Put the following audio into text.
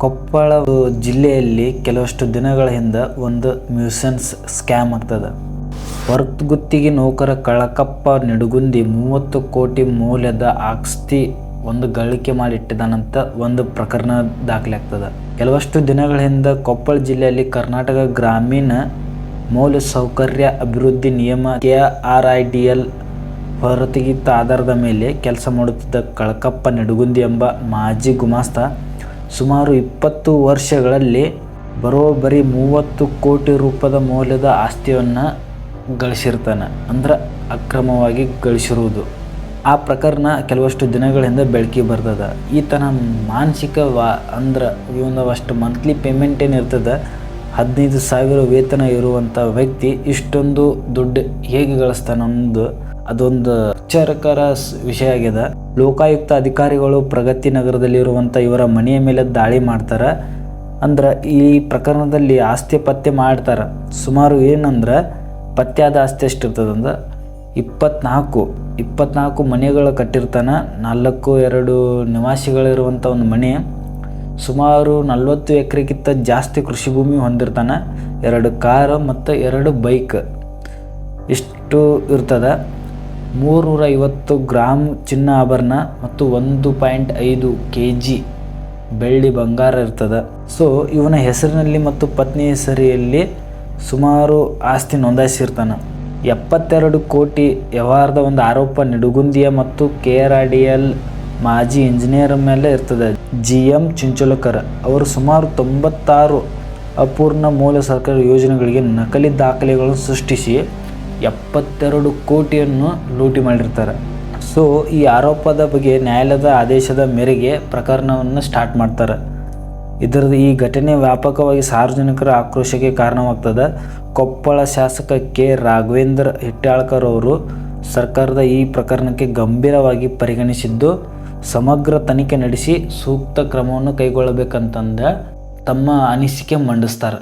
ಕೊಪ್ಪಳ ಜಿಲ್ಲೆಯಲ್ಲಿ ಕೆಲವಷ್ಟು ದಿನಗಳ ಹಿಂದೆ ಒಂದು ಮ್ಯೂಸನ್ಸ್ ಸ್ಕ್ಯಾಮ್ ಆಗ್ತದೆ. ಹೊರಗುತ್ತಿಗೆ ನೌಕರ ಕಳಕಪ್ಪ ನಿಡುಗುಂದಿ 30 ಕೋಟಿ ಮೌಲ್ಯದ ಆಸ್ತಿ ಒಂದು ಗಳಿಕೆ ಮಾಡಿಟ್ಟಿದ್ದಾನಂತ ಒಂದು ಪ್ರಕರಣ ದಾಖಲೆ ಆಗ್ತದೆ. ಕೆಲವಷ್ಟು ದಿನಗಳ ಹಿಂದೆ ಕೊಪ್ಪಳ ಜಿಲ್ಲೆಯಲ್ಲಿ ಕರ್ನಾಟಕ ಗ್ರಾಮೀಣ ಮೂಲಸೌಕರ್ಯ ಅಭಿವೃದ್ಧಿ ನಿಯಮ KRIDL ಹೊರತೆಗೆದ ಆಧಾರದ ಮೇಲೆ ಕೆಲಸ ಮಾಡುತ್ತಿದ್ದ ಕಳಕಪ್ಪ ನಿಡುಗುಂದಿ ಎಂಬ ಮಾಜಿ ಗುಮಾಸ್ತ ಸುಮಾರು 20 ವರ್ಷಗಳಲ್ಲಿ ಬರೋಬ್ಬರಿ 30 ಕೋಟಿ ರೂಪಾಯಿ ಮೌಲ್ಯದ ಆಸ್ತಿಯನ್ನು ಗಳಿಸಿರ್ತಾನೆ. ಅಂದ್ರೆ ಅಕ್ರಮವಾಗಿ ಗಳಿಸಿರುವುದು. ಆ ಪ್ರಕರಣ ಕೆಲವಷ್ಟು ದಿನಗಳಿಂದ ಬೆಳಕಿಗೆ ಬರ್ತದೆ. ಈತನ ಮಾನಸಿಕ ಅಂದ್ರೆ ಇವನವಷ್ಟು ಮಂತ್ಲಿ ಪೇಮೆಂಟ್ ಏನಿರ್ತದೆ 15,000 ವೇತನ ಇರುವಂಥ ವ್ಯಕ್ತಿ ಇಷ್ಟೊಂದು ದುಡ್ಡು ಹೇಗೆ ಗಳಿಸ್ತಾನೆ ಅನ್ನೋದು ಅದೊಂದು ವಿಚಾರಕರ ವಿಷಯ ಆಗಿದೆ. ಲೋಕಾಯುಕ್ತ ಅಧಿಕಾರಿಗಳು ಪ್ರಗತಿ ನಗರದಲ್ಲಿರುವಂಥ ಇವರ ಮನೆಯ ಮೇಲೆ ದಾಳಿ ಮಾಡ್ತಾರೆ. ಅಂದ್ರೆ ಈ ಪ್ರಕರಣದಲ್ಲಿ ಆಸ್ತಿ ಪತ್ತೆ ಮಾಡ್ತಾರೆ. ಸುಮಾರು ಏನಂದ್ರೆ ಪತ್ತೆಯಾದ ಆಸ್ತಿ ಎಷ್ಟಿರ್ತದೆ ಅಂದ್ರೆ 24 ಮನೆಗಳು ಕಟ್ಟಿರ್ತಾನೆ. 4 ನಿವಾಸಿಗಳಿರುವಂಥ ಒಂದು ಮನೆ, ಸುಮಾರು 40 ಎಕರೆಗಿಂತ ಜಾಸ್ತಿ ಕೃಷಿ ಭೂಮಿ ಹೊಂದಿರ್ತಾನೆ, 2 ಕಾರು ಮತ್ತು 2 ಬೈಕ್ ಇಷ್ಟು ಇರ್ತದೆ. 350 ಗ್ರಾಮ್ ಚಿನ್ನ ಆಭರಣ ಮತ್ತು 1.5 kg ಬೆಳ್ಳಿ ಬಂಗಾರ ಇರ್ತದೆ. ಸೊ ಇವನ ಹೆಸರಿನಲ್ಲಿ ಮತ್ತು ಪತ್ನಿ ಹೆಸರಿನಲ್ಲಿ ಸುಮಾರು ಆಸ್ತಿ ನೋಂದಾಯಿಸಿರ್ತಾನೆ. 72 ಕೋಟಿ ವ್ಯವಹಾರದ ಒಂದು ಆರೋಪ ನಿಡುಗುಂದಿಯ ಮತ್ತು KRIDL ಮಾಜಿ ಇಂಜಿನಿಯರ್ ಮೇಲೆ ಇರ್ತದೆ. GM ಚುಂಚುಲಕರ್ ಅವರು ಸುಮಾರು 96 ಅಪೂರ್ಣ ಮೂಲ ಸರ್ಕಾರಿ ಯೋಜನೆಗಳಿಗೆ ನಕಲಿ ದಾಖಲೆಗಳನ್ನು ಸೃಷ್ಟಿಸಿ 72 ಕೋಟಿಯನ್ನು ಲೂಟಿ ಮಾಡಿರ್ತಾರೆ. ಸೊ ಈ ಆರೋಪದ ಬಗ್ಗೆ ನ್ಯಾಯಾಲಯದ ಆದೇಶದ ಮೇರೆಗೆ ಪ್ರಕರಣವನ್ನು ಸ್ಟಾರ್ಟ್ ಮಾಡ್ತಾರೆ. ಈ ಘಟನೆ ವ್ಯಾಪಕವಾಗಿ ಸಾರ್ವಜನಿಕರ ಆಕ್ರೋಶಕ್ಕೆ ಕಾರಣವಾಗ್ತದೆ. ಕೊಪ್ಪಳ ಶಾಸಕ K. ರಾಘವೇಂದ್ರ ಹಿಟ್ಯಾಳ್ಕರ್ ಅವರು ಸರ್ಕಾರದ ಈ ಪ್ರಕರಣಕ್ಕೆ ಗಂಭೀರವಾಗಿ ಪರಿಗಣಿಸಿದ್ದು ಸಮಗ್ರ ತನಿಖೆ ನಡೆಸಿ ಸೂಕ್ತ ಕ್ರಮವನ್ನು ಕೈಗೊಳ್ಳಬೇಕಂತಂದ ತಮ್ಮ ಅನಿಸಿಕೆ ಮಂಡಿಸ್ತಾರೆ.